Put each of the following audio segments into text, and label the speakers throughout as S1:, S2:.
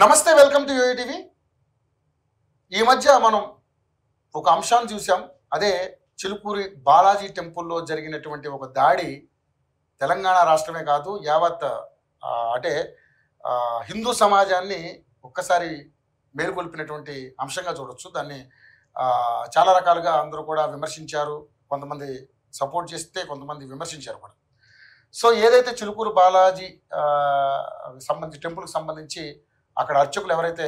S1: నమస్తే, welcome to UA TV. ఈ మధ్య మనం ఒక అంశాన్ని చూసాం. అదే చిలుకూరి బాలాజీ టెంపుల్లో జరిగినటువంటి ఒక దాడి తెలంగాణ రాష్ట్రమే కాదు, యావత్ అంటే హిందూ సమాజాన్ని ఒక్కసారి మేలుకొల్పినటువంటి అంశంగా చూడొచ్చు. దాన్ని చాలా రకాలుగా అందరూ కూడా విమర్శించారు. కొంతమంది సపోర్ట్ చేస్తే కొంతమంది విమర్శించారు కూడా. సో ఏదైతే చిలుకూరు బాలాజీ సంబంధించి టెంపుల్కి సంబంధించి అక్కడ అర్చకులు ఎవరైతే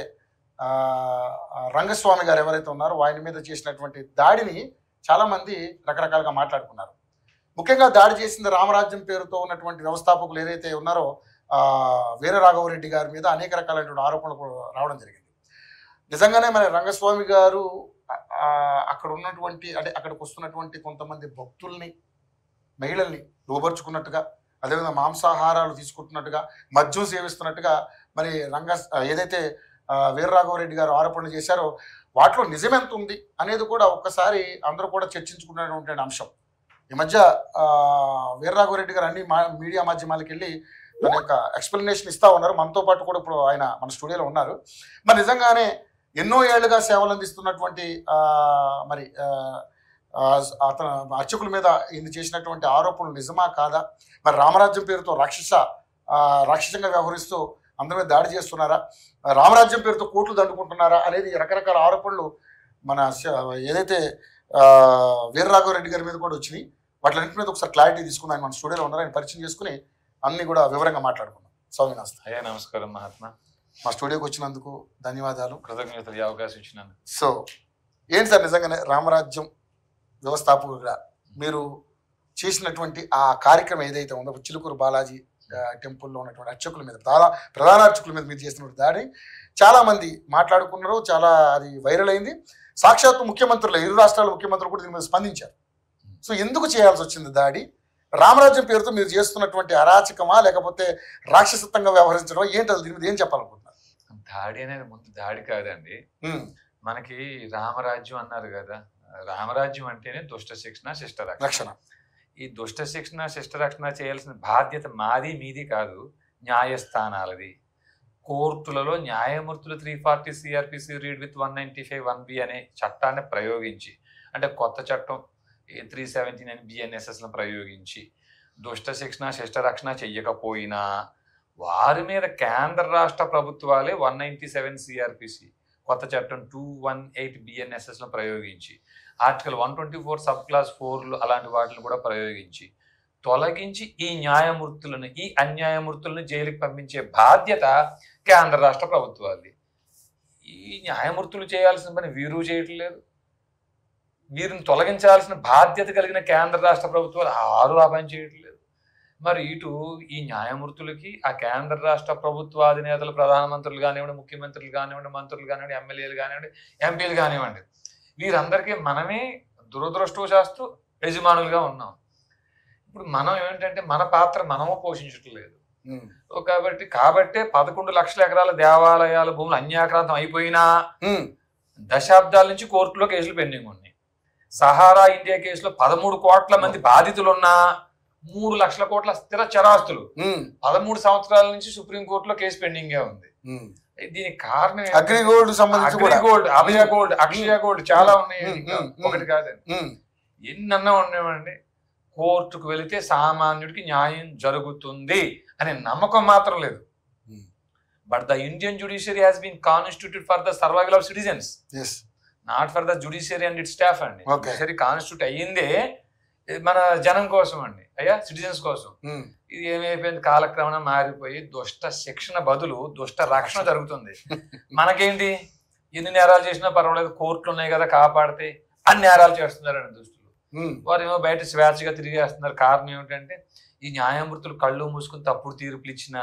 S1: రంగస్వామి గారు ఎవరైతే ఉన్నారో ఆయన మీద చేసినటువంటి దాడిని చాలామంది రకరకాలుగా మాట్లాడుకున్నారు. ముఖ్యంగా దాడి చేసింది రామరాజ్యం పేరుతో ఉన్నటువంటి వ్యవస్థాపకులు ఏదైతే ఉన్నారో వీరరాఘవరెడ్డి గారి మీద అనేక రకాలైనటువంటి ఆరోపణలు రావడం జరిగింది. నిజంగానే మన రంగస్వామి గారు అక్కడ ఉన్నటువంటి అంటే అక్కడికి వస్తున్నటువంటి కొంతమంది భక్తుల్ని, మహిళల్ని లోబర్చుకున్నట్టుగా, అదేవిధంగా మాంసాహారాలు తీసుకుంటున్నట్టుగా, మద్యం సేవిస్తున్నట్టుగా మరి ఏదైతే వీరరాఘవరెడ్డి గారు ఆరోపణలు చేశారో వాటిలో నిజమెంత ఉంది అనేది కూడా ఒక్కసారి అందరూ కూడా చర్చించుకున్నటువంటి అంశం. ఈ మధ్య వీరరాఘవరెడ్డి గారు అన్ని మీడియా మాధ్యమాలకు వెళ్ళి తన యొక్క ఎక్స్ప్లెనేషన్ ఇస్తూ ఉన్నారు. మనతో పాటు కూడా ఇప్పుడు ఆయన మన స్టూడియోలో ఉన్నారు. మరి నిజంగానే ఎన్నో ఏళ్లుగా సేవలు అందిస్తున్నటువంటి మరి అతను అర్చకుల మీద ఈయన చేసినటువంటి ఆరోపణలు నిజమా కాదా, మరి రామరాజ్యం పేరుతో రాక్షసంగా వ్యవహరిస్తూ అందరి మీద దాడి చేస్తున్నారా, రామరాజ్యం పేరుతో కోట్లు దండుకుంటున్నారా అనేది రకరకాల ఆరోపణలు మన ఏదైతే వీరరాఘవరెడ్డి గారి మీద కూడా వచ్చినాయి. వాటిలన్నింటి మీద ఒకసారి క్లారిటీ తీసుకుని ఆయన మన స్టూడియోలో ఉన్నారు. ఆయన పరిచయం చేసుకుని అన్ని కూడా వివరంగా మాట్లాడుకున్నాం. స్వామి నమస్తే.
S2: నమస్కారం మహాత్మా.
S1: మా స్టూడియోకి వచ్చినందుకు ధన్యవాదాలు,
S2: కృతజ్ఞతలు, ఈ అవకాశం ఇచ్చినందుకు.
S1: సో ఏంటి సార్, నిజంగానే రామరాజ్యం వ్యవస్థాపకులుగా మీరు చేసినటువంటి ఆ కార్యక్రమం ఏదైతే ఉందో చిలుకూరు బాలాజీ టెంపుల్లో ఉన్నటువంటి అర్చకుల మీద, ప్రధాన అర్చకుల మీద మీరు చేసినటువంటి దాడి చాలామంది మాట్లాడుకున్నారు. చాలా అది వైరల్ అయింది. సాక్షాత్తు ముఖ్యమంత్రులు, ఇరు రాష్ట్రాల ముఖ్యమంత్రులు కూడా దీని మీద స్పందించారు. సో ఎందుకు చేయాల్సి వచ్చింది దాడి? రామరాజ్యం పేరుతో మీరు చేస్తున్నటువంటి అరాచకమా లేకపోతే రాక్షసత్వంగా వ్యవహరించడం ఏంటి? దీని మీద ఏం చెప్పాలనుకుంటున్నారు?
S2: దాడి అనేది ముందు దాడి కాదండి. మనకి రామరాజ్యం అన్నారు కదా, రామరాజ్యం అంటేనే దుష్ట శిక్షణ, శిష్ట రక్షణ. ఈ దుష్ట శిక్షణ, శిష్ట రక్షణ చేయాల్సిన బాధ్యత మాది మీది కాదు, న్యాయస్థానాలది. కోర్టులలో న్యాయమూర్తులు 340 CRPC రీడ్ విత్ 195 1B అనే చట్టాన్ని ప్రయోగించి, అంటే కొత్త చట్టం 379 BNSSలను ప్రయోగించి దుష్ట శిక్షణ, శిష్ట రక్షణ చెయ్యకపోయినా వారి మీద కేంద్ర రాష్ట్ర ప్రభుత్వాలే 197 CRPC కొత్త చట్టం 218 BNSSలను ప్రయోగించి, ఆర్టికల్ 124 సబ్ క్లాస్ 4 అలాంటి వాటిని కూడా ప్రయోగించి తొలగించి ఈ అన్యాయమూర్తులను జైలుకి పంపించే బాధ్యత కేంద్ర రాష్ట్ర ప్రభుత్వాలది. ఈ న్యాయమూర్తులు చేయాల్సిన పని వీరు చేయట్లేదు. వీరిని తొలగించాల్సిన బాధ్యత కలిగిన కేంద్ర రాష్ట్ర ప్రభుత్వాలు ఆ పని చేయట్లేదు. మరి ఇటు ఈ న్యాయమూర్తులకి ఆ కేంద్ర రాష్ట్ర ప్రభుత్వాధినేతలు, ప్రధానమంత్రులు కానివ్వండి, ముఖ్యమంత్రులు కానివ్వండి, మంత్రులు కానివ్వండి, ఎమ్మెల్యేలు కానివ్వండి, ఎంపీలు కానివ్వండి, వీరందరికీ మనమే దురదృష్టవశాస్తు యజమానులుగా ఉన్నాం. ఇప్పుడు మనం ఏంటంటే మన పాత్ర మనము పోషించట్లేదు. కాబట్టే 11 లక్షల ఎకరాల దేవాలయాల భూములు అన్యాక్రాంతం అయిపోయినా దశాబ్దాల నుంచి కోర్టులో కేసులు పెండింగ్ ఉన్నాయి. సహారా ఇండియా కేసులో 13 కోట్ల మంది బాధితులున్నా 3 లక్షల కోట్ల స్థిర చరాస్తులు 13 సంవత్సరాల నుంచి సుప్రీంకోర్టులో కేసు పెండింగే ఉంది. దీనికి కారణం అగ్రిగోల్డ్, అభయ గోల్డ్, అక్షయ గోల్డ్ చాలా ఉన్నాయి. ఒకటి కాదండి, ఎన్నన్నా ఉన్నాయండి. కోర్టుకు వెళితే సామాన్యుడికి న్యాయం జరుగుతుంది అనే నమ్మకం మాత్రం లేదు. But the Indian judiciary has been constituted for the survival of citizens, not for the judiciary and it staff అండి. జ్యుడిషియరీ కాన్స్టిట్యూట్ అయ్యిందే మన జనం కోసం అండి, సిటిజన్స్ కోసం. ఇది ఏమైపోయింది, కాలక్రమణ మారిపోయి దుష్ట శిక్షణ బదులు దుష్ట రక్షణ జరుగుతుంది. మనకేంటి, ఎన్ని నేరాలు చేసినా పర్వాలేదు, కోర్టులు ఉన్నాయి కదా కాపాడితే, అన్ని నేరాలు చేస్తున్నారండి దుష్టులు. వారు ఏమో బయట స్వేచ్ఛగా తిరిగేస్తున్నారు. కారణం ఏమిటంటే ఈ న్యాయమూర్తులు కళ్ళు మూసుకుని తప్పుడు తీర్పులు ఇచ్చినా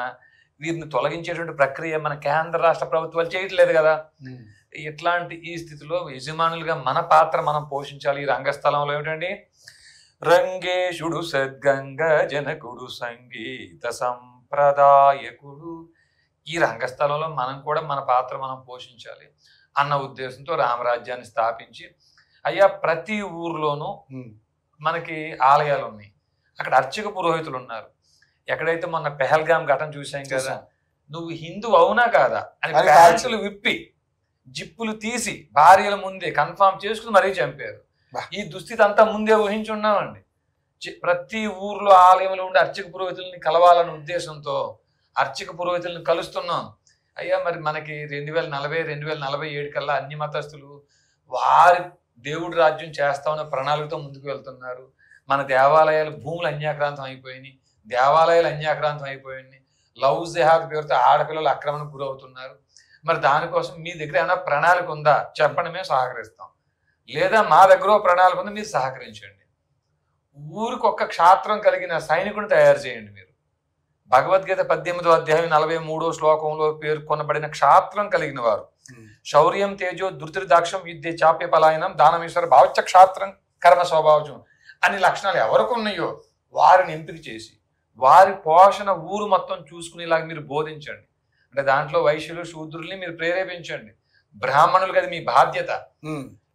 S2: వీరిని తొలగించేటువంటి ప్రక్రియ మన కేంద్ర రాష్ట్ర ప్రభుత్వాలు చేయట్లేదు కదా. ఇట్లాంటి ఈ స్థితిలో యజమానులుగా మన పాత్ర మనం పోషించాలి. ఈ రంగస్థలంలో ఏమిటండి, రంగేశుడు సద్గంగ జనకుడు సంగీత సంప్రదాయకుడు. ఈ రంగస్థలంలో మనం కూడా మన పాత్ర మనం పోషించాలి అన్న ఉద్దేశంతో రామరాజ్యాన్ని స్థాపించి, అయ్యా ప్రతి ఊర్లోనూ మనకి ఆలయాలు ఉన్నాయి, అక్కడ అర్చక పురోహితులు ఉన్నారు. ఎక్కడైతే మొన్న పెహల్గాం ఘటన చూసాం కదా, నువ్వు హిందూ అవునా కాదా అని
S1: అది
S2: ప్యాంటులు విప్పి జిప్పులు తీసి భార్యల ముందే కన్ఫామ్ చేసుకుని మరీ చంపారు. ఈ దుస్థితి అంతా ముందే ఊహించి ఉన్నామండి. ప్రతి ఊర్లో ఆలయంలో ఉండే అర్చక పురోహితుల్ని కలవాలనే ఉద్దేశంతో అర్చక పురోహితుల్ని కలుస్తున్నాం. అయ్యా మరి మనకి 2040 2047 కల్లా అన్ని మతస్థులు వారి దేవుడి రాజ్యం చేస్తామన్న ప్రణాళికతో ముందుకు వెళ్తున్నారు. మన దేవాలయాలు భూములు అన్యాక్రాంతం అయిపోయినాయి, దేవాలయాలు అన్యాక్రాంతం అయిపోయినాయి, లవ్ జిహాద్ పేరుతో ఆడపిల్లలు ఆక్రమణకు గురవుతున్నారు. మరి దానికోసం మీ దగ్గర ఏమైనా ప్రణాళిక ఉందా చెప్పండి, మేము సహకరిస్తాం. లేదా మా దగ్గర ప్రణాళిక ఉంది, మీరు సహకరించండి. ఊరికి ఒక్క క్షాత్రం కలిగిన సైనికుని తయారు చేయండి. మీరు భగవద్గీత 18వ అధ్యాయం 43వ శ్లోకంలో పేర్కొనబడిన క్షాత్రం కలిగిన వారు, శౌర్యం తేజో ధృతిర్దాక్షం యుద్ధే చాప్య పలాయనం దానమేశ్వర భావచ్చ క్షాత్రం కర్మ స్వభావం అన్ని లక్షణాలు ఎవరికి ఉన్నాయో వారిని ఎంపిక చేసి వారి పోషణ ఊరు మొత్తం చూసుకునేలాగా మీరు బోధించండి. అంటే దాంట్లో వైశ్యులు శూద్రుల్ని మీరు ప్రేరేపించండి. బ్రాహ్మణులకి అది మీ బాధ్యత.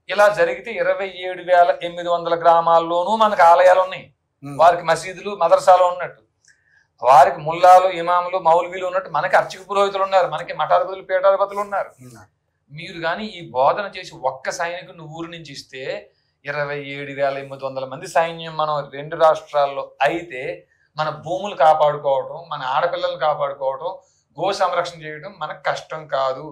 S2: ఇలా జరిగితే 27,800 గ్రామాల్లోనూ మనకు ఆలయాలు ఉన్నాయి. వారికి మసీదులు మదర్సాలు ఉన్నట్టు, వారికి ముల్లాలు ఇమాములు మౌల్వీలు ఉన్నట్టు మనకి అర్చక పురోహితులు ఉన్నారు, మనకి మఠాధిపతులు పీఠాధిపతులు ఉన్నారు. మీరు కానీ ఈ బోధన చేసి ఒక్క సైనికుని ఊరు నుంచి ఇస్తే 27,800 మంది సైన్యం మనం 2 రాష్ట్రాల్లో అయితే మన భూములు కాపాడుకోవటం, మన ఆడపిల్లలు కాపాడుకోవటం, గో సంరక్షణ చేయడం మనకు కష్టం కాదు.